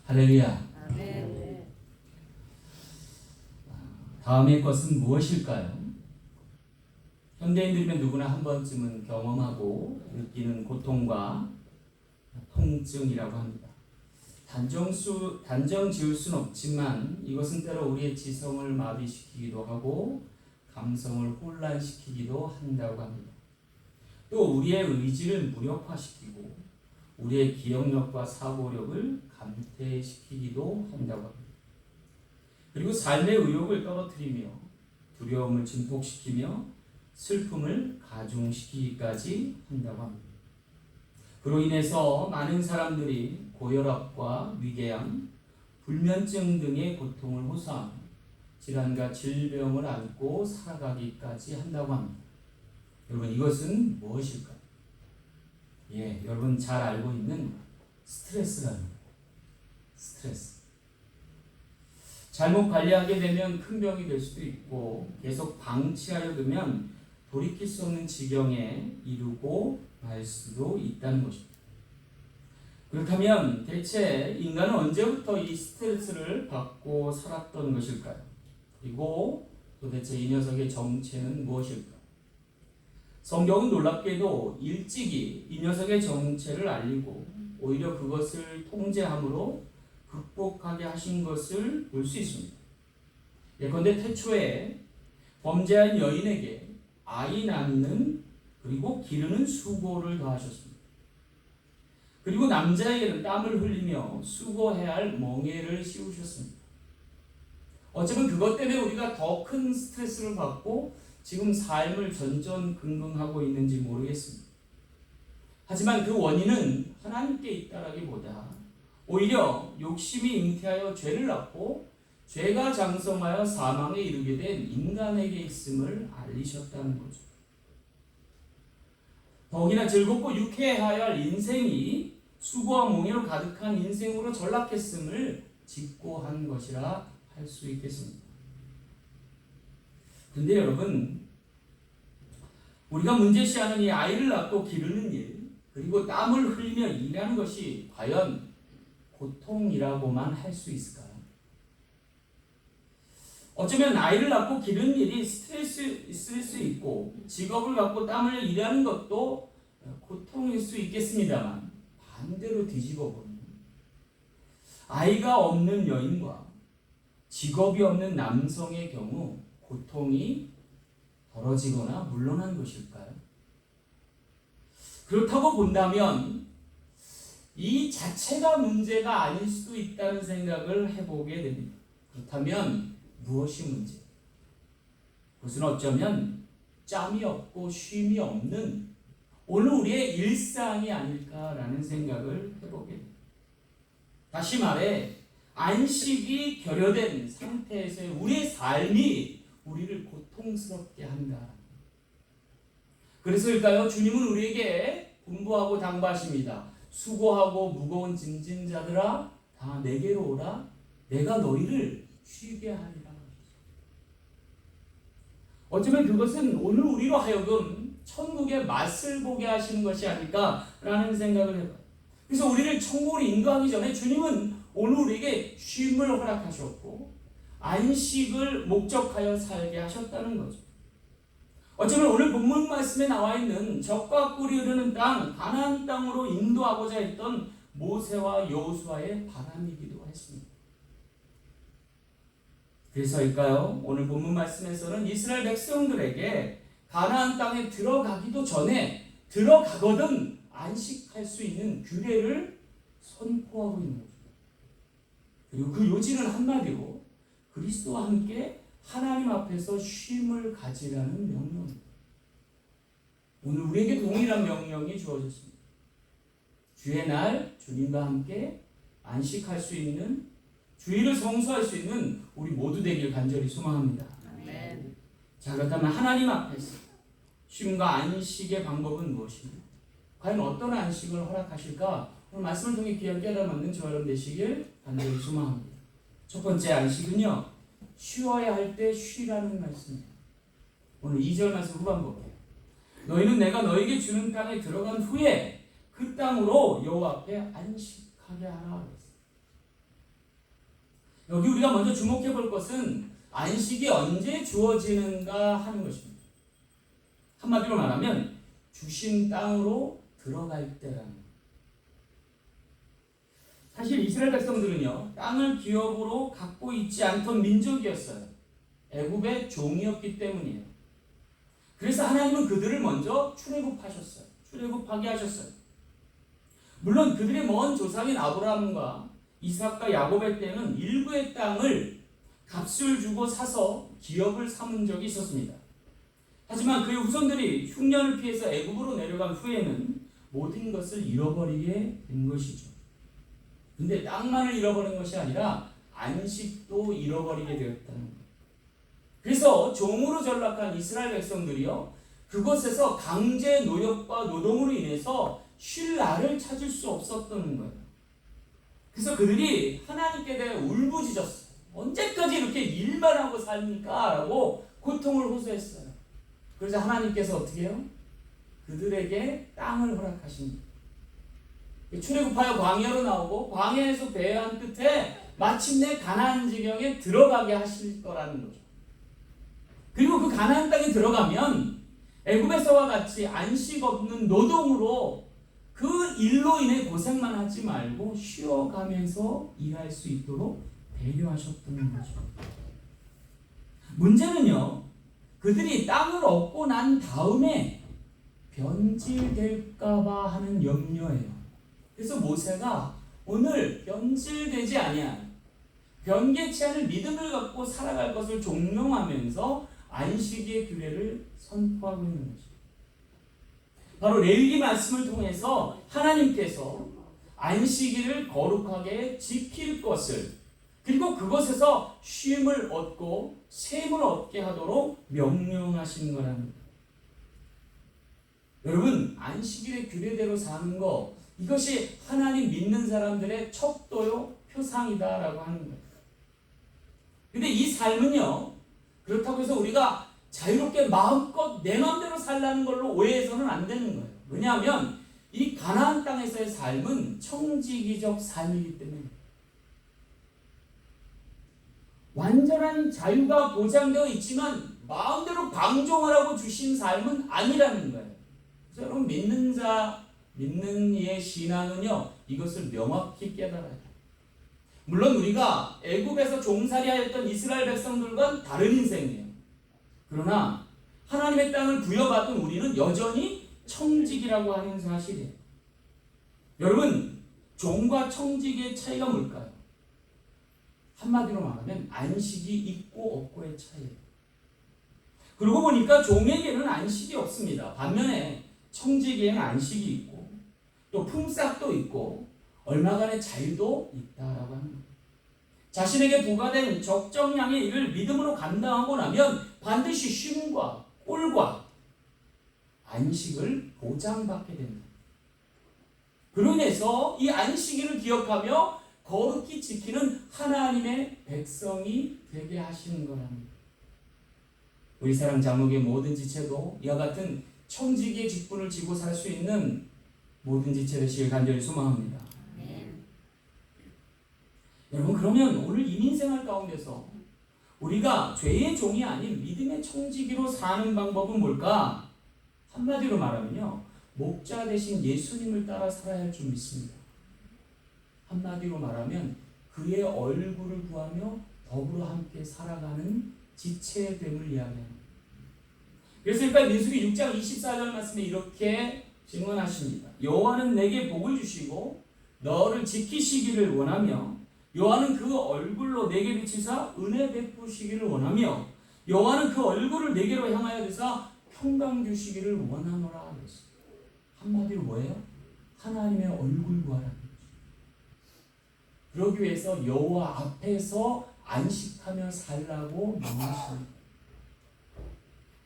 할렐루야. 다음의 것은 무엇일까요? 현대인들이면 누구나 한 번쯤은 경험하고 느끼는 고통과 통증이라고 합니다. 단정 지을 수는 없지만 이것은 때로 우리의 지성을 마비시키기도 하고 감성을 혼란시키기도 한다고 합니다. 또 우리의 의지를 무력화시키고 우리의 기억력과 사고력을 감퇴시키기도 한다고 합니다. 그리고 삶의 의욕을 떨어뜨리며 두려움을 증폭시키며 슬픔을 가중시키기까지 한다고 합니다. 그로 인해서 많은 사람들이 고혈압과 위궤양, 불면증 등의 고통을 호소하며 질환과 질병을 안고 살아가기까지 한다고 합니다. 여러분, 이것은 무엇일까요? 여러분 잘 알고 있는 스트레스라는 거예요. 스트레스. 잘못 관리하게 되면 큰 병이 될 수도 있고 계속 방치하려 두면 돌이킬 수 없는 지경에 이르고 말 수도 있다는 것입니다. 그렇다면 대체 인간은 언제부터 이 스트레스를 받고 살았던 것일까요? 그리고 도대체 이 녀석의 정체는 무엇일까요? 성경은 놀랍게도 일찍이 이 녀석의 정체를 알리고 오히려 그것을 통제함으로 극복하게 하신 것을 볼 수 있습니다. 예컨대 태초에 범죄한 여인에게 아이 낳는 그리고 기르는 수고를 더하셨습니다. 그리고 남자에게는 땀을 흘리며 수고해야 할 멍에를 씌우셨습니다. 어쩌면 그것 때문에 우리가 더 큰 스트레스를 받고 지금 삶을 전전긍긍하고 있는지 모르겠습니다. 하지만 그 원인은 하나님께 있다라기보다 오히려 욕심이 잉태하여 죄를 낳고 죄가 장성하여 사망에 이르게 된 인간에게 있음을 알리셨다는 거죠. 더욱이나 즐겁고 유쾌해야 할 인생이 수고와 몽해로 가득한 인생으로 전락했음을 직고한 것이라 할 수 있겠습니다. 그런데 여러분, 우리가 문제시하는 이 아이를 낳고 기르는 일, 그리고 땀을 흘리며 일하는 것이 과연 고통이라고만 할 수 있을까요? 어쩌면 아이를 낳고 기르는 일이 스트레스일 수 있고 직업을 갖고 땀을 일하는 것도 고통일 수 있겠습니다만 반대로 뒤집어 보면 아이가 없는 여인과 직업이 없는 남성의 경우 고통이 덜어지거나 물러난 것일까요? 그렇다고 본다면 이 자체가 문제가 아닐 수도 있다는 생각을 해보게 됩니다. 그렇다면 무엇이 문제? 그것은 어쩌면 짬이 없고 쉼이 없는 오늘 우리의 일상이 아닐까라는 생각을 해보게 됩니다. 다시 말해 안식이 결여된 상태에서의 우리의 삶이 우리를 고통스럽게 한다. 그래서일까요? 주님은 우리에게 분부하고 당부하십니다. 수고하고 무거운 짐진 자들아 다 내게로 오라. 내가 너희를 쉬게 하리라. 어쩌면 그것은 오늘 우리로 하여금 천국의 맛을 보게 하시는 것이 아닐까라는 생각을 해봐요. 그래서 우리를 천국으로 인도하기 전에 주님은 오늘 우리에게 쉼을 허락하셨고 안식을 목적하여 살게 하셨다는 거죠. 어쩌면 오늘 본문 말씀에 나와 있는 젖과 꿀이 흐르는 땅, 가나안 땅으로 인도하고자 했던 모세와 여호수아의 바람이기도 했습니다. 그래서일까요? 오늘 본문 말씀에서는 이스라엘 백성들에게 가나안 땅에 들어가기도 전에 들어가거든 안식할 수 있는 규례를 선포하고 있는 거죠. 그리고 그 요지는 한마디로 그리스도와 함께 하나님 앞에서 쉼을 가지라는 명령입니다. 오늘 우리에게 동일한 명령이 주어졌습니다. 주의 날 주님과 함께 안식할 수 있는, 주일을 성수할 수 있는 우리 모두 되길 간절히 소망합니다. 아멘. 자, 그렇다면 하나님 앞에서 쉼과 안식의 방법은 무엇입니까? 과연 어떤 안식을 허락하실까? 오늘 말씀을 통해 귀한 깨달음을 저와 여러분 되시길 간절히 소망합니다. 첫 번째 안식은요, 쉬어야 할 때 쉬라는 말씀이에요. 오늘 2절 말씀 후반 볼게요. 너희는 내가 너에게 주는 땅에 들어간 후에 그 땅으로 여호와 앞에 안식하라. 거룩하게 하라. 여기 우리가 먼저 주목해 볼 것은 안식이 언제 주어지는가 하는 것입니다. 한마디로 말하면 주신 땅으로 들어갈 때라는 거예요. 사실 이스라엘 백성들은요, 땅을 기업으로 갖고 있지 않던 민족이었어요. 애굽의 종이었기 때문이에요. 그래서 하나님은 그들을 먼저 출애굽하셨어요. 출애굽하게 하셨어요. 물론 그들의 먼 조상인 아브라함과 이삭과 야곱의 때는 일부의 땅을 값을 주고 사서 기업을 삼은 적이 있었습니다. 하지만 그의 후손들이 흉년을 피해서 애굽으로 내려간 후에는 모든 것을 잃어버리게 된 것이죠. 근데 땅만을 잃어버린 것이 아니라 안식도 잃어버리게 되었다는 거예요. 그래서 종으로 전락한 이스라엘 백성들이요, 그곳에서 강제 노역과 노동으로 인해서 쉴 날을 찾을 수 없었던 거예요. 그래서 그들이 하나님께 대해 울부짖었어요. 언제까지 이렇게 일만 하고 삽니까? 라고 고통을 호소했어요. 그래서 하나님께서 어떻게 해요? 그들에게 땅을 허락하십니다. 출애굽하여 광야로 나오고 광야에서 배회한 끝에 마침내 가나안 지경에 들어가게 하실 거라는 거죠. 그리고 그 가나안 땅에 들어가면 애굽에서와 같이 안식 없는 노동으로 그 일로 인해 고생만 하지 말고 쉬어가면서 일할 수 있도록 배려하셨던 거죠. 문제는요, 그들이 땅을 얻고 난 다음에 변질될까봐 하는 염려예요. 그래서 모세가 오늘 변질되지 아니한, 변개치 않을 믿음을 갖고 살아갈 것을 종용하면서 안식의 규례를 선포하고 있는 거죠. 바로 레위기 말씀을 통해서 하나님께서 안식일을 거룩하게 지킬 것을, 그리고 그것에서 쉼을 얻고 셈을 얻게 하도록 명령하신 거라는 거예요. 여러분, 안식일의 규례대로 사는 거, 이것이 하나님 믿는 사람들의 척도요, 표상이다라고 하는 거예요. 근데 이 삶은요, 그렇다고 해서 우리가 자유롭게 마음껏 내 마음대로 살라는 걸로 오해해서는 안 되는 거예요. 왜냐하면 이 가나안 땅에서의 삶은 청지기적 삶이기 때문에 완전한 자유가 보장되어 있지만 마음대로 방종하라고 주신 삶은 아니라는 거예요. 그래서 여러분, 믿는 이의 신앙은요, 이것을 명확히 깨달아야 돼요. 물론 우리가 애굽에서 종살이하였던 이스라엘 백성들과는 다른 인생이에요. 그러나 하나님의 땅을 부여받은 우리는 여전히 청직이라고 하는 사실이에요. 여러분, 종과 청직의 차이가 뭘까요? 한마디로 말하면 안식이 있고 없고의 차이예요. 그러고 보니까 종에게는 안식이 없습니다. 반면에 청지기에는 안식이 있고 또 품삯도 있고 얼마간의 자유도 있다라고 합니다. 자신에게 부과된 적정량의 일을 믿음으로 감당하고 나면 반드시 쉼과 꼴과 안식을 보장받게 됩니다. 그로 인해서 이 안식일을 기억하며 거룩히 지키는 하나님의 백성이 되게 하시는 거랍니다. 우리 사랑 장로교의 모든 지체도 이와 같은 청지기의 직분을 지고 살 수 있는 모든 지체 되시길 간절히 소망합니다. 여러분, 그러면 오늘 이민생활 가운데서 우리가 죄의 종이 아닌 믿음의 청지기로 사는 방법은 뭘까? 한마디로 말하면요, 목자 되신 예수님을 따라 살아야 할 줄 믿습니다. 한마디로 말하면 그의 얼굴을 구하며 더불어 함께 살아가는 지체됨을 이야기합니다. 그래서 일단 민수기 6장 24절 말씀에 이렇게 증언하십니다. 여호와는 내게 복을 주시고 너를 지키시기를 원하며 여호와는 그 얼굴로 내게 비치사 은혜 베푸시기를 원하며 여호와는 그 얼굴을 내게로 향하여 드사 평강 주시기를 원하노라. 한마디로 뭐예요? 하나님의 얼굴 구하라는 거죠. 그러기 위해서 여호와 앞에서 안식하며 살라고 명하십니다.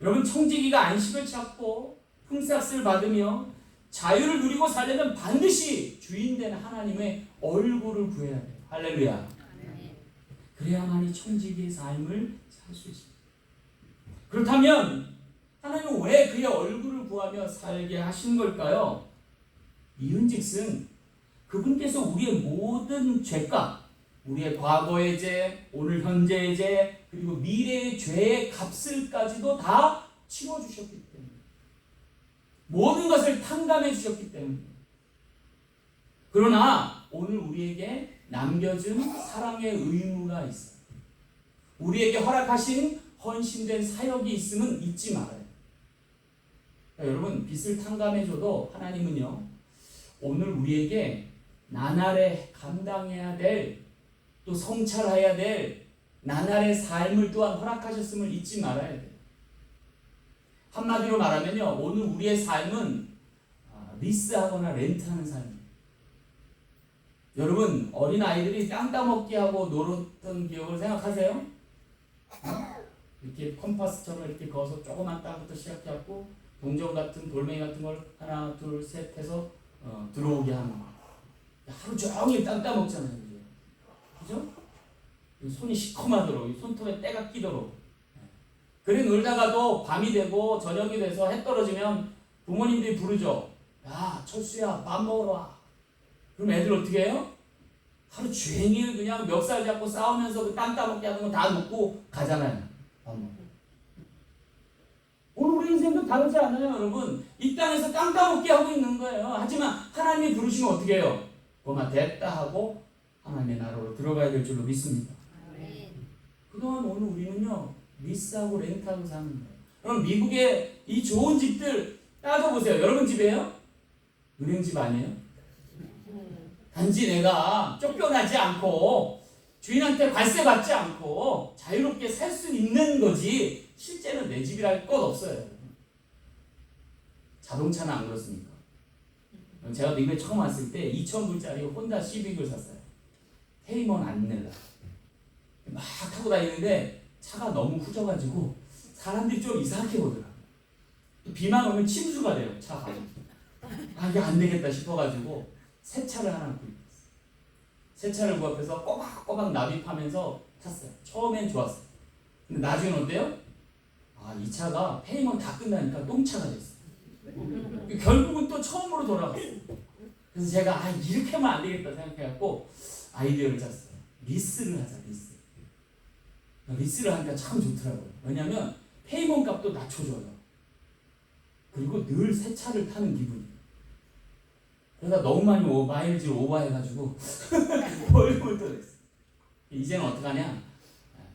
여러분, 청지기가 안식을 찾고 품삯을 받으며 자유를 누리고 살려면 반드시 주인된 하나님의 얼굴을 구해야 돼요. 할렐루야. 그래야만이 청지기의 삶을 살 수 있습니다. 그렇다면 하나님은 왜 그의 얼굴을 구하며 살게 하신 걸까요? 이은즉슨 그분께서 우리의 모든 죄값, 우리의 과거의 죄, 오늘 현재의 죄, 그리고 미래의 죄의 값을까지도 다 치워주셨기 때문에, 모든 것을 탕감해 주셨기 때문에. 그러나 오늘 우리에게 남겨준 사랑의 의무가 있어요. 우리에게 허락하신 헌신된 사역이 있음은 잊지 말아요. 여러분, 빚을 탕감해줘도 하나님은요, 오늘 우리에게 나날의 감당해야 될, 또 성찰해야 될 나날의 삶을 또한 허락하셨음을 잊지 말아야 돼요. 한마디로 말하면요, 오늘 우리의 삶은 리스하거나 렌트하는 삶이에요. 여러분, 어린아이들이 땅 따먹기 하고 놀았던 기억을 생각하세요? 이렇게 컴파스처럼 이렇게 거서 조그만 땅부터 시작해갖고 동전 같은 돌멩이 같은 걸 하나 둘 셋 해서 들어오게 하는 거. 하루 종일 땅 따먹잖아요. 그죠? 손이 시커마도록, 손톱에 때가 끼도록. 그래 놀다가도 밤이 되고 저녁이 돼서 해 떨어지면 부모님들이 부르죠. 야, 철수야, 밥 먹으러 와. 그럼 애들 어떻게 해요? 하루 종일 그냥 멱살 잡고 싸우면서 그 땅 따먹게 하는 거 다 먹고 가잖아요. 밥 먹고. 오늘 우리 인생도 다르지 않아요, 여러분? 이 땅에서 땅 따먹게 하고 있는 거예요. 하지만 하나님이 부르시면 어떻게 해요? 그만 됐다 하고 하나님의 나라로 들어가야 될 줄로 믿습니다. 그동안 오늘 우리는요, 리스하고 렌트하고 사는 거예요. 그럼 미국의 이 좋은 집들 따져보세요. 여러분 집이에요? 은행집 아니에요? 단지 내가 쫓겨나지 않고 주인한테 관세 받지 않고 자유롭게 살 수 있는 거지 실제는 내 집이랄 것 없어요. 자동차는 안 그렇습니까? 제가 미국에 처음 왔을 때 2,000불짜리 혼다 시빅을 샀어요. 페이먼 안 낼라. 막 타고 다니는데 차가 너무 후져가지고 사람들이 좀 이상하게 보더라고요. 비만 오면 침수가 돼요, 차가. 이게 안 되겠다 싶어가지고 새 차를 하나 구입했어요. 새 차를 구입해서 꼬박꼬박 납입하면서 탔어요. 처음엔 좋았어요. 근데 나중에는 어때요? 이 차가 페이먼 다 끝나니까 똥차가 됐어요. 결국은 또 처음으로 돌아갔어요. 그래서 제가 이렇게 하면 안 되겠다 생각해갖고 아이디어를 짰어요. 리스를 하자, 리스. 리스를 하니까 참 좋더라고요. 왜냐면 페이먼 값도 낮춰줘요. 그리고 늘 새 차를 타는 기분이에요. 그러다 너무 많이 마일지를 오버해가지고 벌금을 또 냈어요. 이제는 어떡하냐?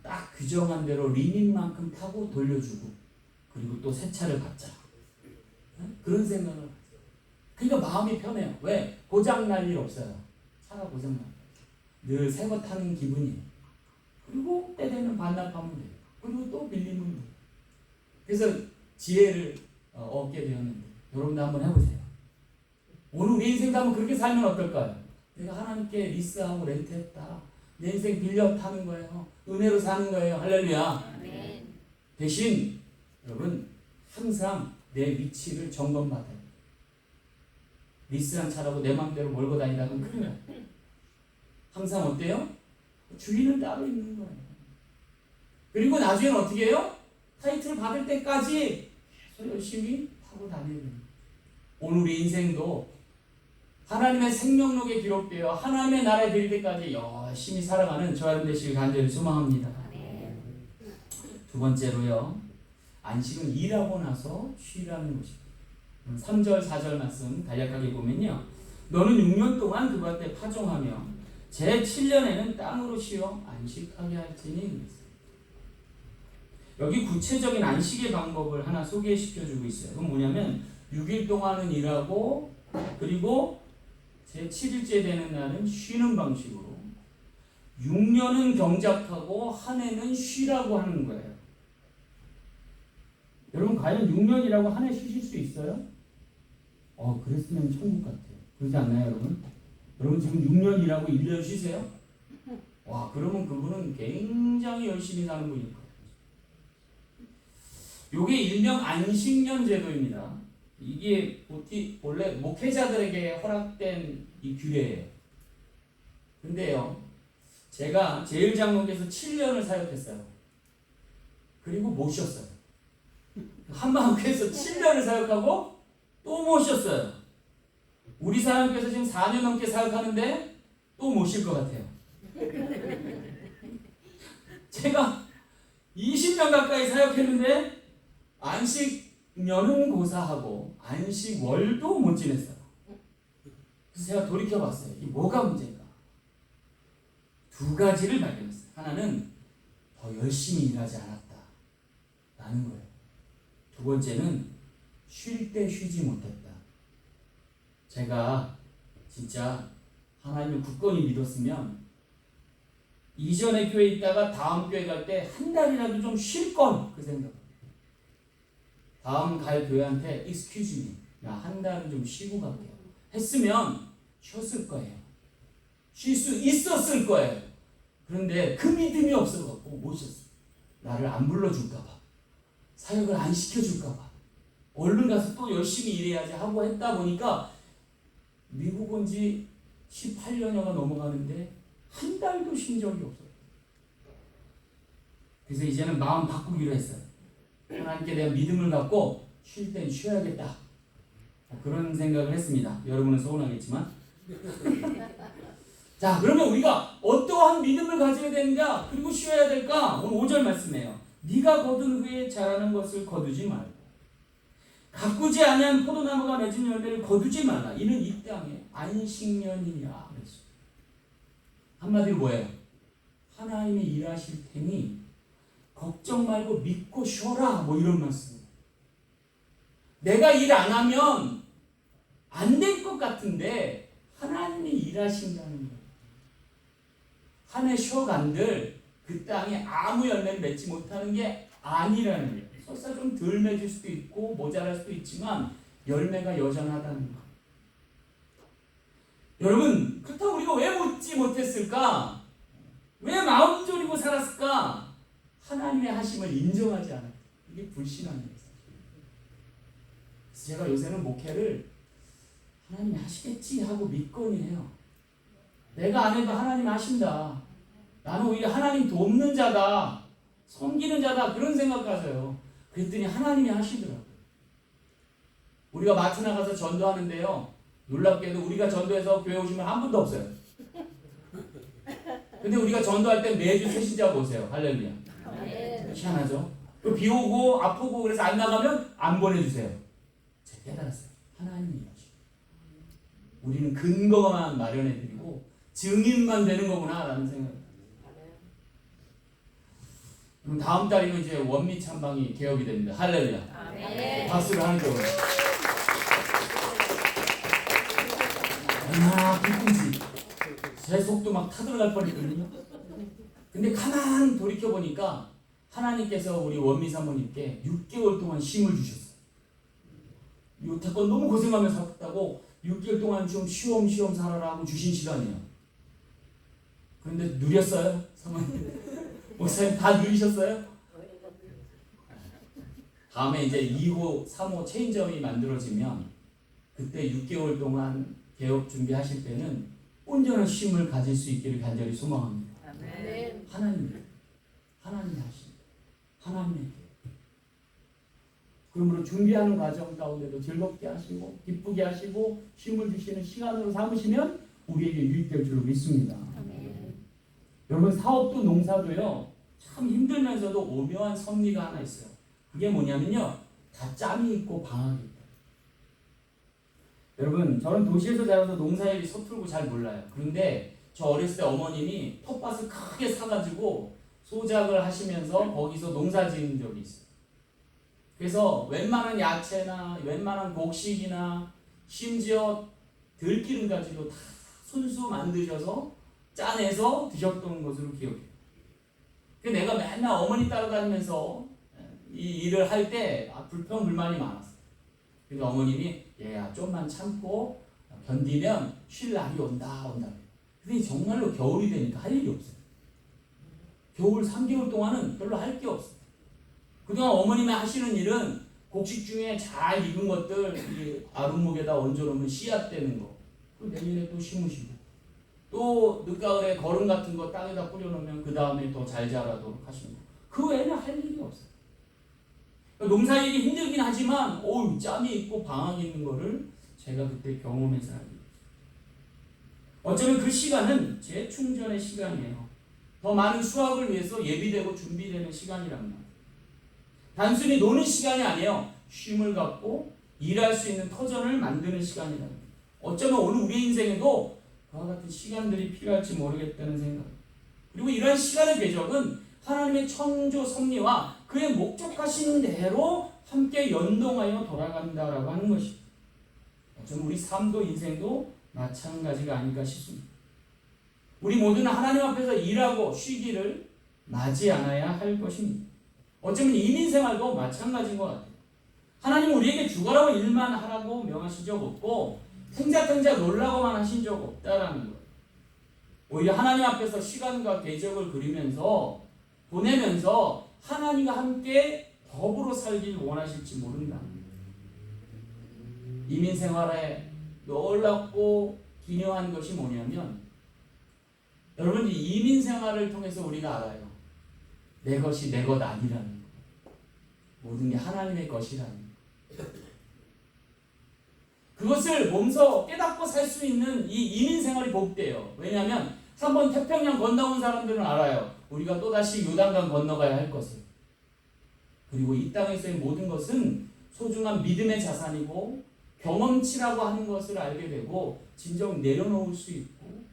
딱 규정한 대로 리밋만큼 타고 돌려주고 그리고 또 새 차를 받자. 그런 생각을 하죠. 그러니까 마음이 편해요. 왜? 고장날 일 없어요. 차가 고장날 늘 새 거 타는 기분이에요. 그리고 때 되면 반납하면 돼요. 그리고 또 빌리면 돼요. 그래서 지혜를 얻게 되었는데 여러분도 한번 해보세요. 오늘 우리 인생도 한번 그렇게 살면 어떨까요? 내가 하나님께 리스하고 렌트했다. 내 인생 빌려 타는 거예요. 은혜로 사는 거예요. 할렐루야. 대신 여러분 항상 내 위치를 점검받아요. 리스한 차라고 내 마음대로 몰고 다니다가 큰일 나요. 항상 어때요? 주인은 따로 있는 거예요. 그리고 나중에는 어떻게 해요? 타이틀을 받을 때까지 계속 열심히 타고 다녀야 됩니다. 오늘 우리 인생도 하나님의 생명록에 기록되어 하나님의 나라에 들릴 때까지 열심히 살아가는 저와 여러분 되시길 간절히 소망합니다. 두 번째로요. 안식은 일하고 나서 쉬라는 것입니다. 3절 4절 말씀 간략하게 보면요. 너는 6년 동안 그들한테 파종하며 제 7년에는 땅으로 쉬어 안식하게 할지니. 여기 구체적인 안식의 방법을 하나 소개시켜주고 있어요. 그건 뭐냐면 6일 동안은 일하고 그리고 제 7일째 되는 날은 쉬는 방식으로 6년은 경작하고 한 해는 쉬라고 하는 거예요. 여러분 과연 6년이라고 한 해 쉬실 수 있어요? 그랬으면 천국 같아요. 그러지 않나요, 여러분? 여러분 지금 6년 일하고 1년 쉬세요? 와, 그러면 그분은 굉장히 열심히 사는 분일 거예요. 요게 일명 안식년 제도입니다. 이게 원래 목회자들에게 허락된 이 규례예요. 근데요, 제가 제일장로께서 7년을 사역했어요. 그리고 못 쉬었어요. 한마음교회에서 7년을 사역하고 또 못 쉬었어요. 우리 사람께서 지금 4년 넘게 사역하는데 또 못 쉴 것 같아요. 제가 20년 가까이 사역했는데 안식년은 고사하고 안식월도 못 지냈어요. 그래서 제가 돌이켜봤어요. 이게 뭐가 문제인가? 두 가지를 발견했어요. 하나는 더 열심히 일하지 않았다라는 거예요. 두 번째는 쉴 때 쉬지 못했다. 제가 진짜 하나님을 굳건히 믿었으면 이전의 교회에 있다가 다음 교회 갈 때 한 달이라도 좀 쉴 걸, 그 생각. 다음 갈 교회한테 excuse me, 나 한 달은 좀 쉬고 갈게요 했으면 쉬었을 거예요. 쉴 수 있었을 거예요. 그런데 그 믿음이 없어갖고 못 쉬었어요. 나를 안 불러줄까봐, 사역을 안 시켜줄까봐, 얼른 가서 또 열심히 일해야지 하고 했다 보니까 미국 온 지 18년여가 넘어가는데 한 달도 쉰 적이 없어요. 그래서 이제는 마음 바꾸기로 했어요. 하나님께 대한 믿음을 갖고 쉴 땐 쉬어야겠다. 그런 생각을 했습니다. 여러분은 서운하겠지만. 자, 그러면 우리가 어떠한 믿음을 가져야 되느냐, 그리고 쉬어야 될까? 오늘 5절 말씀이에요. 네가 거둔 후에 자라는 것을 거두지 말고 가꾸지 아니한 포도나무가 맺은 열매를 거두지 말라. 이는 이 땅에 안식년이니라. 한마디로 뭐예요? 하나님이 일하실 테니 걱정 말고 믿고 쉬어라, 뭐 이런 말씀이에요. 내가 일 안 하면 안 될 것 같은데 하나님이 일하신다는 거예요. 한 해 쉬어간들 그 땅에 아무 열매를 맺지 못하는 게 아니라는 거예요. 설사 좀 덜 맺을 수도 있고 모자랄 수도 있지만 열매가 여전하다는 거. 여러분, 그렇다고 우리가 왜 묻지 못했을까? 왜 마음 졸이고 살았을까? 하나님의 하심을 인정하지 않아요. 이게 불신앙이에요. 그래서 제가 요새는 목회를 하나님이 하시겠지 하고 믿거니 해요. 내가 안 해도 하나님 하신다. 나는 오히려 하나님 돕는 자다, 섬기는 자다, 그런 생각 가져요. 그랬더니 하나님이 하시더라고요. 우리가 마트 나가서 전도하는데요, 놀랍게도 우리가 전도해서 교회 오시면 한 분도 없어요. 근데 우리가 전도할 때 매주 새신자가 오세요. 할렐루야. 희한하죠? 비 오고 아프고 그래서 안 나가면 안 보내주세요. 제가 깨달았어요. 하나님이 하시고 우리는 근거만 마련해드리고 증인만 되는 거구나 라는 생각을. 그럼 다음 달이면 이제 원미 찬방이 개업이 됩니다. 할렐루야. 박수를 하는 거예요. 얼마나 기쁜지. 제 속도 막 타들어갈 뻔했거든요. 근데 가만 돌이켜보니까 하나님께서 우리 원미 사모님께 6개월 동안 쉼을 주셨어요. 요태껏 너무 고생하면서 살았다고 6개월 동안 좀 쉬엄쉬엄 살아라 하고 주신 시간이에요. 그런데 누렸어요? 사모님? 목사님 다 누리셨어요? 다음에 이제 2호, 3호 체인점이 만들어지면 그때 6개월 동안 개업 준비하실 때는 온전한 쉼을 가질 수 있기를 간절히 소망합니다. 하나님이 하십니다. 하나님의 그러므로 준비하는 과정 가운데도 즐겁게 하시고 기쁘게 하시고 쉼을 주시는 시간으로 삼으시면 우리에게 유익될 줄로 믿습니다. 여러분, 사업도 농사도요 참 힘들면서도 오묘한 섭리가 하나 있어요. 그게 뭐냐면요, 다 짬이 있고 방학이 있다. 여러분, 저는 도시에서 자라서 농사일이 서툴고 잘 몰라요. 그런데 저 어렸을 때 어머님이 텃밭을 크게 사가지고 소작을 하시면서 거기서 농사 지은 적이 있어요. 그래서 웬만한 야채나 웬만한 곡식이나 심지어 들기름까지도 다 손수 만드셔서 짜내서 드셨던 것으로 기억해요. 내가 맨날 어머니 따라다니면서 이 일을 할 때 불평불만이 많았어요. 그래서 어머님이 얘야 좀만 참고 견디면 쉴 날이 온다. 근데 정말로 겨울이 되니까 할 일이 없어요. 겨울 3개월 동안은 별로 할 게 없어요. 그동안 어머님이 하시는 일은 곡식 중에 잘 익은 것들 이 아랫목에다 얹어놓으면 씨앗 되는 거, 그 내년에 또 심으시고, 또 늦가을에 거름 같은 거 땅에다 뿌려놓으면 그 다음에 더 잘 자라도록 하시는 거. 그 외에는 할 일이 없어요. 농사일이 힘들긴 하지만 짬이 있고 방학이 있는 거를 제가 그때 경험해서 알게 됐어요. 어쩌면 그 시간은 재충전의 시간이에요. 더 많은 수학을 위해서 예비되고 준비되는 시간이란 말이에요. 단순히 노는 시간이 아니에요. 쉼을 갖고 일할 수 있는 터전을 만드는 시간이란 말이에요. 어쩌면 오늘 우리 인생에도 그와 같은 시간들이 필요할지 모르겠다는 생각. 그리고 이러한 시간의 궤적은 하나님의 창조 섭리와 그의 목적하신 대로 함께 연동하여 돌아간다라고 하는 것입니다. 어쩌면 우리 삶도 인생도 마찬가지가 아닐까 싶습니다. 우리 모두는 하나님 앞에서 일하고 쉬기를 맞이 않아야 할 것입니다. 어쩌면 이민생활도 마찬가지인 것 같아요. 하나님은 우리에게 죽어라고 일만 하라고 명하신 적 없고 탱자탱자 놀라고만 하신 적 없다라는 거예요. 오히려 하나님 앞에서 시간과 궤적을 그리면서 보내면서 하나님과 함께 더불어 살길 원하실지 모른다. 이민생활에 놀랍고 기묘한 것이 뭐냐면 여러분 이민생활을 통해서 우리가 알아요. 내 것이 내 것 아니라는 거. 모든 게 하나님의 것이라는 거. 그것을 몸소 깨닫고 살 수 있는 이 이민생활이 복돼요. 왜냐하면 한번 태평양 건너온 사람들은 알아요. 우리가 또다시 요단강 건너가야 할 것을. 그리고 이 땅에서의 모든 것은 소중한 믿음의 자산이고 경험치라고 하는 것을 알게 되고 진정 내려놓을 수 있고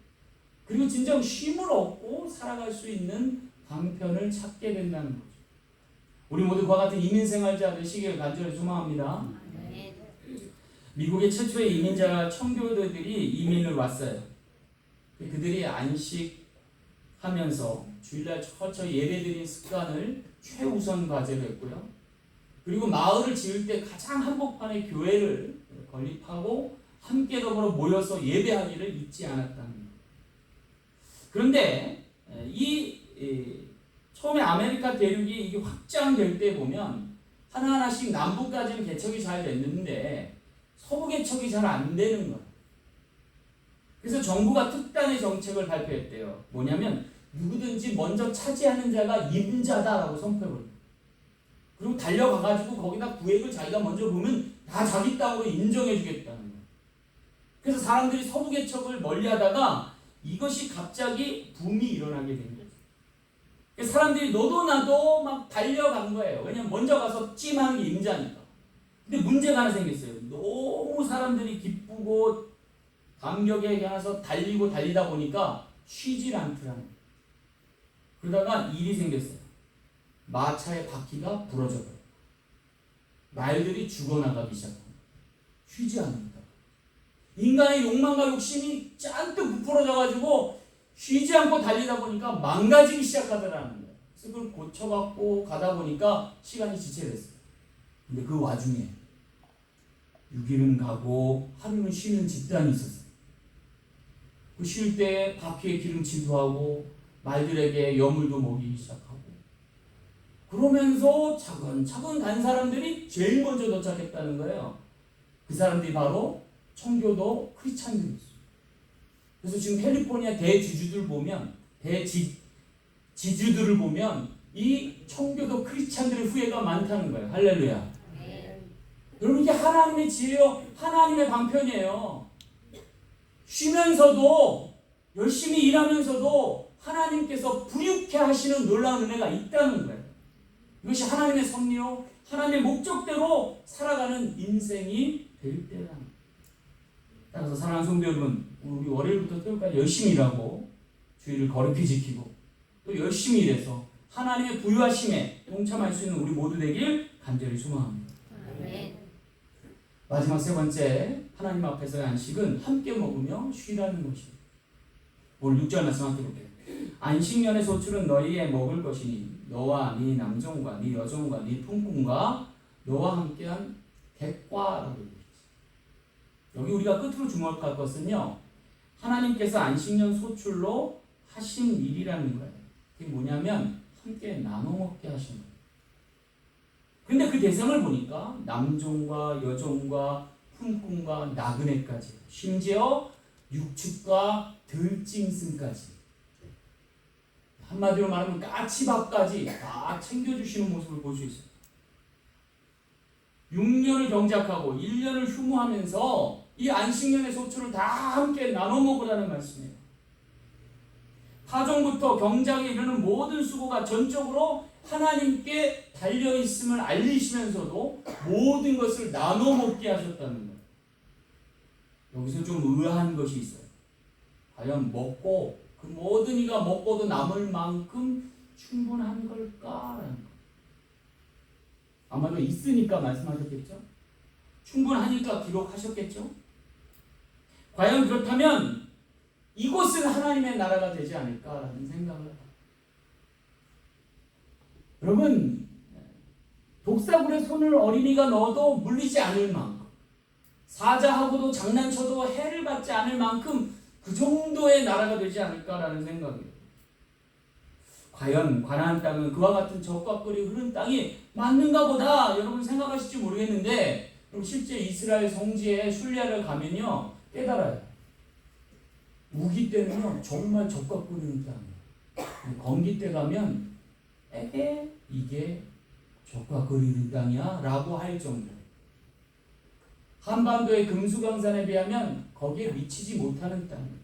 그리고 진정 쉼을 얻고 살아갈 수 있는 방편을 찾게 된다는 거죠. 우리 모두 그와 같은 이민생활자 되시길 간절히 소망합니다. 미국의 최초의 이민자 청교도들이 이민을 왔어요. 그들이 안식하면서 주일날 철저히 예배드리는 습관을 최우선 과제로 했고요. 그리고 마을을 지을 때 가장 한복판에 교회를 건립하고 함께 더불어 모여서 예배하기를 잊지 않았다는 거예요. 그런데 처음에 아메리카 대륙이 이게 확장될 때 보면 하나하나씩 남부까지는 개척이 잘 됐는데 서부 개척이 잘 안 되는 거예요. 그래서 정부가 특단의 정책을 발표했대요. 뭐냐면 누구든지 먼저 차지하는 자가 임자다라고 선포해버려요. 그리고 달려가가지고 거기다 구획을 자기가 먼저 보면 다 자기 땅으로 인정해주겠다는 거예요. 그래서 사람들이 서부 개척을 멀리하다가 이것이 갑자기 붐이 일어나게 된 거예요. 그래서 사람들이 너도 나도 막 달려간 거예요. 왜냐면 먼저 가서 찜하는 게 임자니까. 근데 문제가 하나 생겼어요. 너무 사람들이 기쁘고 감격에 향해서 달리고 달리다 보니까 쉬질 않더라는 거예요. 그러다가 일이 생겼어요. 마차의 바퀴가 부러져버려요. 말들이 죽어나가기 시작합니다. 쉬지 않는다. 인간의 욕망과 욕심이 잔뜩 부풀어져가지고 쉬지 않고 달리다 보니까 망가지기 시작하더라는 거예요. 그래서 그걸 고쳐갖고 가다 보니까 시간이 지체됐어요. 근데 그 와중에 6일은 가고 하루는 쉬는 집단이 있었어요. 그 쉴 때 바퀴에 기름칠도 하고 말들에게 여물도 먹이기 시작하고 그러면서 차근차근 간 사람들이 제일 먼저 도착했다는 거예요. 그 사람들이 바로 청교도 크리스찬들이었어요. 그래서 지금 캘리포니아 대지주들 보면 지주들을 보면 이 청교도 크리스찬들의 후예가 많다는 거예요. 할렐루야. 여러분 이게 하나님의 지혜요, 하나님의 방편이에요. 쉬면서도 열심히 일하면서도 하나님께서 부유케 하시는 놀라운 은혜가 있다는 거예요. 이것이 하나님의 섭리요, 하나님의 목적대로 살아가는 인생이 될 때라는 거예요. 따라서 사랑하는 성도 여러분, 우리 월요일부터 토요일까지 열심히 일하고 주의를 거룩히 지키고 또 열심히 일해서 하나님의 부유하심에 동참할 수 있는 우리 모두 되길 간절히 소망합니다. 마지막 세 번째, 하나님 앞에서의 안식은 함께 먹으며 쉬라는 것입니다. 오늘 6절 말씀 함께 볼게요. 안식년의 소출은 너희의 먹을 것이니 너와 네 남종과 네 여종과 네 품꾼과 너와 함께한 객과라고 얘기했어요. 여기 우리가 끝으로 주목할 것은요, 하나님께서 안식년 소출로 하신 일이라는 거예요. 그게 뭐냐면 함께 나눠 먹게 하신 거예요. 근데 그 대상을 보니까 남종과 여종과 품꾼과 나그네까지, 심지어 육축과 들짐승까지, 한마디로 말하면 까치밥까지 다 챙겨주시는 모습을 볼 수 있어요. 6년을 경작하고 1년을 휴무하면서 이 안식년의 소출을 다 함께 나눠 먹으라는 말씀이에요. 파종부터 경작에 이르는 모든 수고가 전적으로 하나님께 달려있음을 알리시면서도 모든 것을 나눠 먹게 하셨다는 거예요. 여기서 좀 의아한 것이 있어요. 과연 먹고 그 모든 이가 먹고도 남을 만큼 충분한 걸까라는 거예요. 아마도 있으니까 말씀하셨겠죠? 충분하니까 기록하셨겠죠? 과연 그렇다면 이곳은 하나님의 나라가 되지 않을까라는 생각을 해요. 여러분, 독사굴에 손을 어린이가 넣어도 물리지 않을 만큼, 사자하고도 장난쳐도 해를 받지 않을 만큼 그 정도의 나라가 되지 않을까라는 생각이에요. 과연 가나안 땅은 그와 같은 젖과 꿀이 흐르는 땅이 맞는가 보다 여러분 생각하실지 모르겠는데, 그럼 실제 이스라엘 성지에 순례를 가면요 깨달아요. 우기 때는요 정말 젖과 꿀이 흐르는 땅이에요. 건기 때 가면 이게 젖과 꿀이 흐르는 땅이야 라고 할 정도예요. 한반도의 금수강산에 비하면 거기에 미치지 못하는 땅이에요.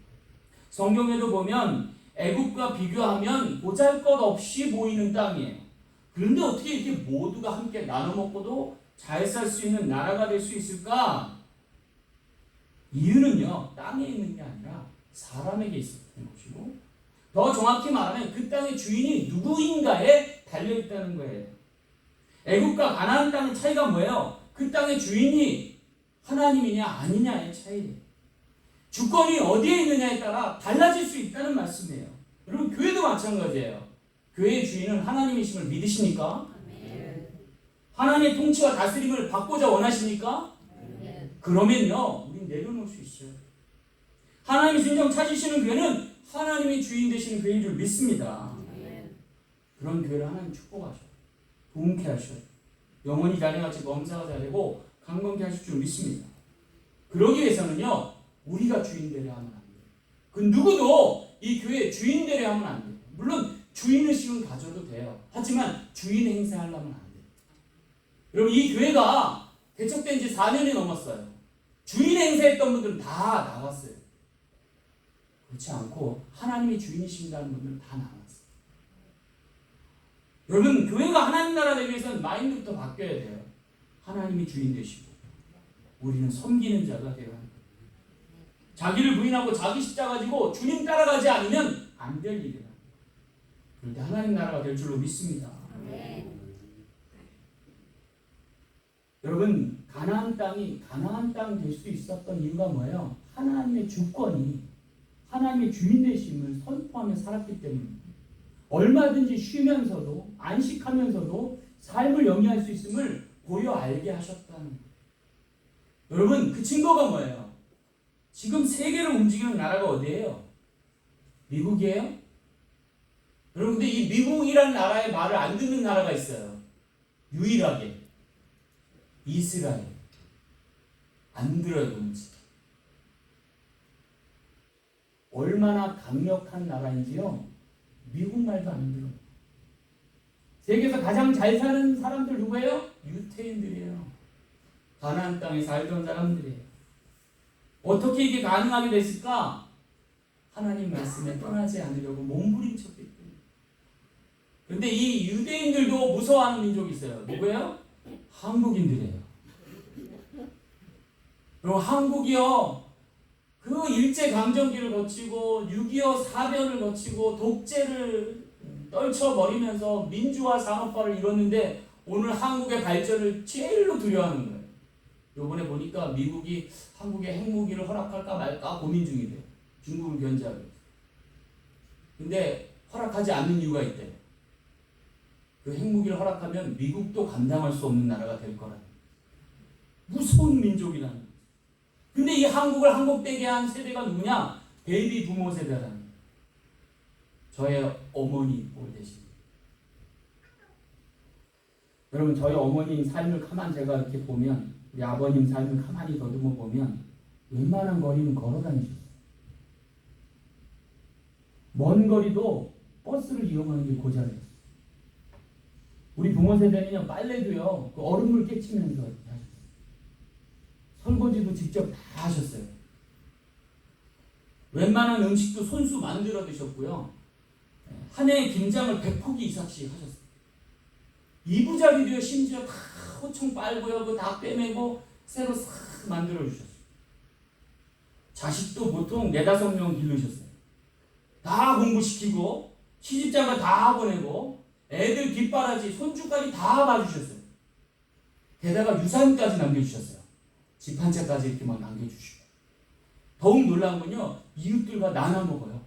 성경에도 보면 애국과 비교하면 보잘것없이 보이는 땅이에요. 그런데 어떻게 이렇게 모두가 함께 나눠 먹고도 잘 살 수 있는 나라가 될 수 있을까? 이유는요 땅에 있는 게 아니라 사람에게 있었던 것이고, 더 정확히 말하면 그 땅의 주인이 누구인가에 달려있다는 거예요. 애국과 가나안 땅의 차이가 뭐예요? 그 땅의 주인이 하나님이냐 아니냐의 차이예요. 주권이 어디에 있느냐에 따라 달라질 수 있다는 말씀이에요. 여러분 교회도 마찬가지예요. 교회의 주인은 하나님이심을 믿으십니까? 하나님의 통치와 다스림을 받고자 원하십니까? 그러면요 우린 내려놓을 수 있어요. 하나님의 진정 찾으시는 교회는 하나님이 주인 되시는 교회인 줄 믿습니다. 그런 교회를 하나님 축복하셔요. 부흥케 하셔요. 영원히 자녀같이 범사가 되고 강건케 하실 줄 믿습니다. 그러기 위해서는요 우리가 주인 되려 하면 안 돼요. 그 누구도 이 교회의 주인 되려 하면 안 돼요. 물론 주인의식은 가져도 돼요. 하지만 주인 행세하려면 안 돼요. 여러분 이 교회가 개척된 지 4년이 넘었어요. 주인 행세했던 분들은 다 나갔어요. 그렇지 않고 하나님이 주인이신다는 분들은 다 나갔어요. 여러분 교회가 하나님 나라 되기 위해서는 마인드부터 바뀌어야 돼요. 하나님이 주인 되시고 우리는 섬기는 자가 되어야 합니다. 자기를 부인하고 자기 십자가 지고 주님 따라가지 않으면 안 될 일이라. 그럴 때 하나님 나라가 될 줄로 믿습니다. 여러분 가나안 땅이 가나안 땅 될 수 있었던 이유가 뭐예요? 하나님의 주권이 하나님의 주인 되심을 선포하며 살았기 때문입니다. 얼마든지 쉬면서도 안식하면서도 삶을 영위할 수 있음을 보여 알게 하셨다는 거예요. 여러분 그 증거가 뭐예요? 지금 세계를 움직이는 나라가 어디예요? 미국이에요? 여러분 근데 이 미국이라는 나라의 말을 안 듣는 나라가 있어요. 유일하게 이스라엘. 안 들어요 도무지. 얼마나 강력한 나라인지요 미국 말도 안 들어요. 세계에서 가장 잘 사는 사람들 누구예요? 유태인들이에요. 가나안 땅에 살던 사람들이에요. 어떻게 이게 가능하게 됐을까? 하나님 말씀에 떠나지 않으려고 몸부림쳤기 때문에. 그런데 이 유대인들도 무서워하는 민족이 있어요. 누구예요? 한국인들이에요. 그리고 한국이요 그 일제강점기를 거치고 6.25 사변을 거치고 독재를 떨쳐버리면서 민주화 산업화를 이뤘는데 오늘 한국의 발전을 제일로 두려워하는 거예요. 요번에 보니까 미국이 한국에 핵무기를 허락할까 말까 고민 중이래요. 중국을 견제하기 위해서. 근데 허락하지 않는 이유가 있대요. 그 핵무기를 허락하면 미국도 감당할 수 없는 나라가 될 거라는 무서운 민족이라는 거예요. 근데 이 한국을 한국되게 한 세대가 누구냐? 베이비 부모 세대라는 거예요. 저의 어머니 되십니다. 여러분 저희 어머님 삶을 가만 제가 이렇게 보면 우리 아버님 삶을 가만히 더듬어 보면 웬만한 거리는 걸어 다니셨어요. 먼 거리도 버스를 이용하는 게 고작이었어요. 우리 부모 세대는요 빨래도요 그 얼음물 깨치면서 이렇게 하셨어요. 설거지도 직접 다 하셨어요. 웬만한 음식도 손수 만들어 드셨고요. 한 해에 김장을 100포기 이상씩 하셨어요. 이부자리도요, 심지어 다 호청 빨고요, 그거 다 빼매고 새로 싹 만들어 주셨어요. 자식도 보통 4-5명 기르셨어요. 다 공부시키고 시집장가 다 보내고 애들 뒷바라지 손주까지 다 봐주셨어요. 게다가 유산까지 남겨주셨어요. 집 한 채까지 이렇게 막 남겨주시고. 더욱 놀라운 건요, 이웃들과 나눠 먹어요.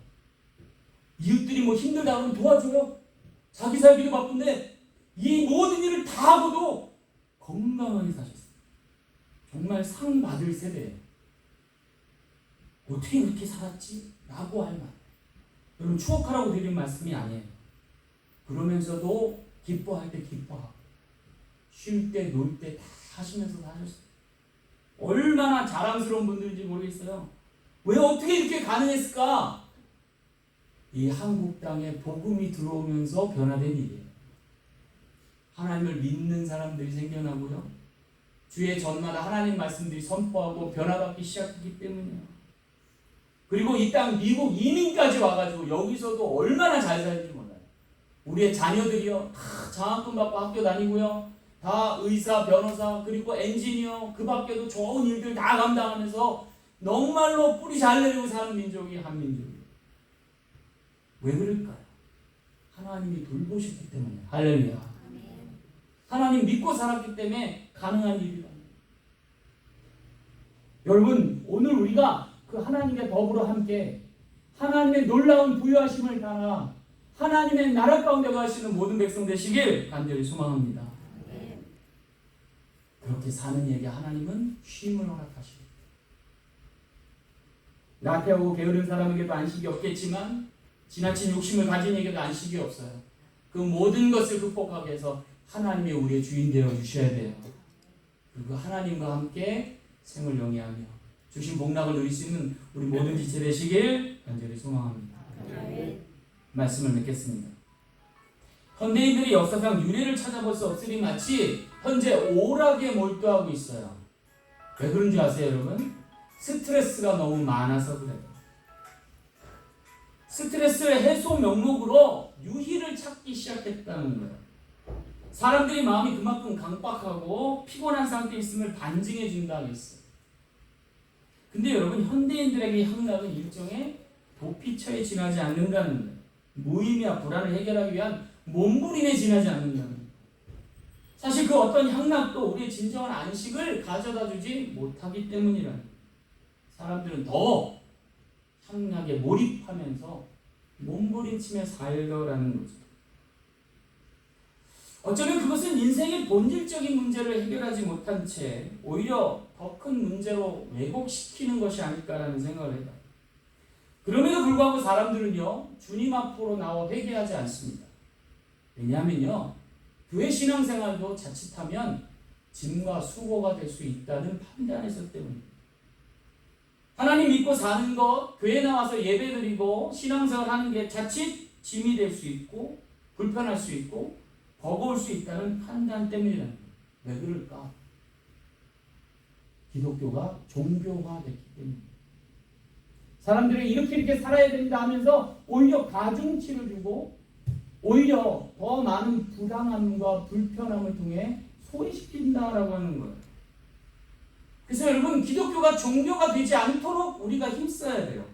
이웃들이 뭐 힘들다 그러면 도와줘요. 자기 살기도 바쁜데 이 모든 일을 다 하고도 건강하게 사셨어요. 정말 상 받을 세대예요. 어떻게 그렇게 살았지? 라고 할 말. 여러분, 추억하라고 드린 말씀이 아니에요. 그러면서도 기뻐할 때 기뻐하고 쉴 때 놀 때 다 하시면서 사셨어요. 얼마나 자랑스러운 분들인지 모르겠어요. 왜 어떻게 이렇게 가능했을까? 이 한국 땅에 복음이 들어오면서 변화된 일이에요. 하나님을 믿는 사람들이 생겨나고요. 주의 전마다 하나님 말씀들이 선포하고 변화받기 시작했기 때문이에요. 그리고 이 땅 미국 이민까지 와가지고 여기서도 얼마나 잘 살는지 몰라요. 우리의 자녀들이요, 다 장학금 받고 학교 다니고요, 다 의사, 변호사, 그리고 엔지니어, 그 밖에도 좋은 일들 다 감당하면서 정말로 뿌리 잘 내리고 사는 민족이 한민족이에요. 왜 그럴까요? 하나님이 돌보셨기 때문에. 할렐루야. 하나님 믿고 살았기 때문에 가능한 일이다. 여러분, 오늘 우리가 그 하나님과 더불어 함께 하나님의 놀라운 부유하심을 따라 하나님의 나라 가운데 가시는 모든 백성 되시길 간절히 소망합니다. 그렇게 사는 이에게 하나님은 쉼을 허락하시고, 나태하고 게으른 사람에게도 안식이 없겠지만 지나친 욕심을 가진 이에게도 안식이 없어요. 그 모든 것을 극복하기 위해서 하나님이 우리의 주인 되어 주셔야 돼요. 그리고 하나님과 함께 생을 영위하며 주신 복락을 누릴 수 있는 우리 모든 지체 되시길 간절히 소망합니다. 말씀을 맺겠습니다. 현대인들이 역사상 유래를 찾아볼 수 없으니 마치 현재 오락에 몰두하고 있어요. 왜 그런지 아세요, 여러분? 스트레스가 너무 많아서 그래요. 스트레스 해소 명목으로 유희를 찾기 시작했다는 거예요. 사람들이 마음이 그만큼 강박하고 피곤한 상태에 있음을 반증해 준다고 했어요. 근데 여러분, 현대인들에게 향락은 일종의 도피처에 지나지 않는다는 거예요. 무의미와 불안을 해결하기 위한 몸부림에 지나지 않는다는 거예요. 사실 그 어떤 향락도 우리의 진정한 안식을 가져다 주지 못하기 때문이라는 거예요. 사람들은 더 향락에 몰입하면서 몸부림치며 살더라는 거죠. 어쩌면 그것은 인생의 본질적인 문제를 해결하지 못한 채 오히려 더 큰 문제로 왜곡시키는 것이 아닐까라는 생각을 해요. 그럼에도 불구하고 사람들은요, 주님 앞으로 나와 회개하지 않습니다. 왜냐하면요, 교회 신앙생활도 자칫하면 짐과 수고가 될 수 있다는 판단에서 때문입니다. 하나님 믿고 사는 것, 교회 나와서 예배드리고 신앙생활 하는 게 자칫 짐이 될 수 있고 불편할 수 있고 버거울 수 있다는 판단 때문이라는 거예요. 왜 그럴까? 기독교가 종교화됐기 때문입니다. 사람들이 이렇게 살아야 된다 하면서 오히려 가중치를 주고 오히려 더 많은 부당함과 불편함을 통해 소외시킨다라고 하는 거예요. 그래서 여러분, 기독교가 종교가 되지 않도록 우리가 힘써야 돼요.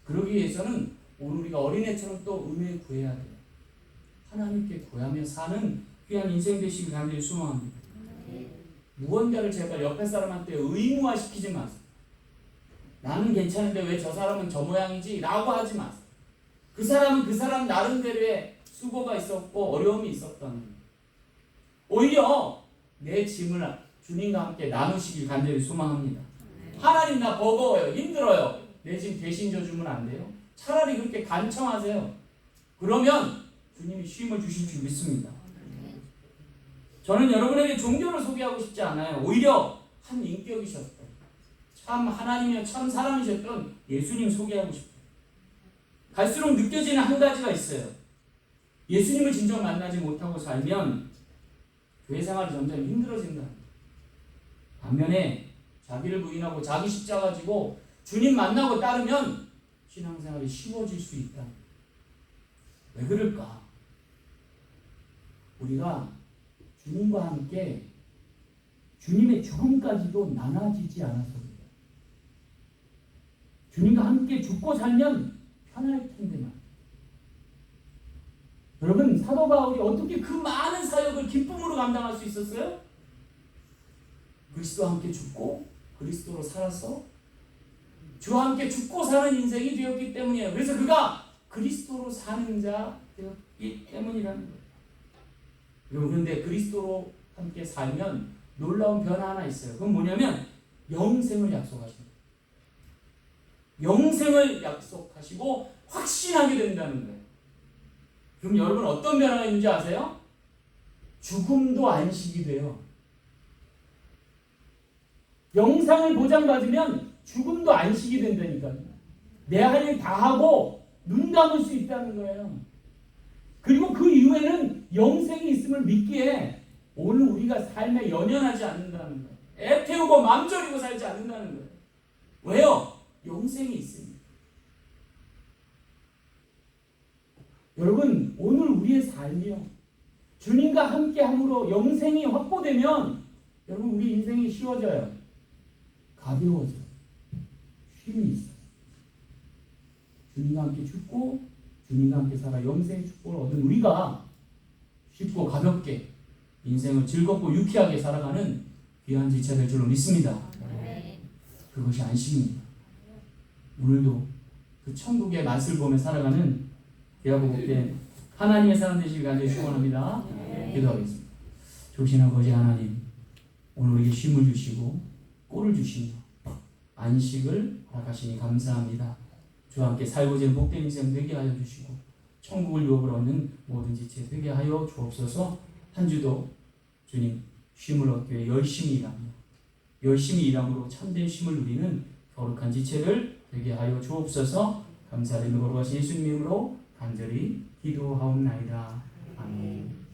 그러기 위해서는 오늘 우리가 어린애처럼 또 은혜 구해야 돼요. 하나님께 구하며 사는 귀한 인생 되시길 간절히 소망합니다. 무언가를 제발 옆에 사람한테 의무화시키지 마세요. 나는 괜찮은데 왜 저 사람은 저 모양이지? 라고 하지 마세요. 그 사람은 그 사람 나름대로의 수고가 있었고 어려움이 있었다는 거예요. 오히려 내 짐을 주님과 함께 나누시길 간절히 소망합니다. 하나님, 나 버거워요, 힘들어요. 내 짐 대신 져주면 안 돼요? 차라리 그렇게 간청하세요. 그러면 주님이 쉼을 주실 줄 믿습니다. 저는 여러분에게 종교를 소개하고 싶지 않아요. 오히려 한 인격이셨던, 참 하나님이여 참 사람이셨던 예수님 소개하고 싶어요. 갈수록 느껴지는 한 가지가 있어요. 예수님을 진정 만나지 못하고 살면 교회 생활이 점점 힘들어진다. 반면에 자기를 부인하고 자기 십자가 지고 주님 만나고 따르면 신앙생활이 쉬워질 수 있다. 왜 그럴까? 우리가 주님과 함께 주님의 죽음까지도 나눠지지 않아서 그래요. 주님과 함께 죽고 살면 편할 텐데 말이에요. 여러분, 사도 바울이 어떻게 그 많은 사역을 기쁨으로 감당할 수 있었어요? 그리스도와 함께 죽고 그리스도로 살아서 주와 함께 죽고 사는 인생이 되었기 때문이에요. 그래서 그가 그리스도로 사는 자 되었기 때문이라는 거예요. 여러분, 그런데 그리스도로 함께 살면 놀라운 변화 하나 있어요. 그건 뭐냐면 영생을 약속하십니다. 영생을 약속하시고 확신하게 된다는 거예요. 그럼 여러분 어떤 변화가 있는지 아세요? 죽음도 안식이 돼요. 영생을 보장받으면 죽음도 안식이 된다니까요. 내 할 일 다 하고 눈 감을 수 있다는 거예요. 그리고 그 이후에는 영생이 있음을 믿기에 오늘 우리가 삶에 연연하지 않는다는 거예요. 애 태우고 맘 졸이고 살지 않는다는 거예요. 왜요? 영생이 있습니다. 여러분, 오늘 우리의 삶이요, 주님과 함께함으로 영생이 확보되면 여러분 우리 인생이 쉬워져요. 가벼워져요. 쉼이 있어요. 주님과 함께 죽고 주님과 함께 살아 영생의 축복을 얻은 우리가 쉽고 가볍게 인생을 즐겁고 유쾌하게 살아가는 귀한 지체 될 줄로 믿습니다. 그것이 안식입니다. 오늘도 그 천국의 맛을 보며 살아가는 귀하고 복된 하나님의 사람 되시길 간절히 축원합니다. 기도하겠습니다. 좋으신 아버지 하나님, 오늘 우리에게 쉼을 주시고 꼴을 주시며 안식을 허락하시니 감사합니다. 주와 함께 살고자 하는 복된 인생 되게 하여 주시고 천국을 유업을 얻는 모든 지체 되게 하여 주옵소서. 한 주도 주님 쉼을 얻기 위해 열심히 일하며 열심히 일함으로 참된 쉼을 누리는 거룩한 지체를 되게 하여 주옵소서. 감사드리며 걸어가신 예수님 이름으로 간절히 기도하옵나이다. 아멘.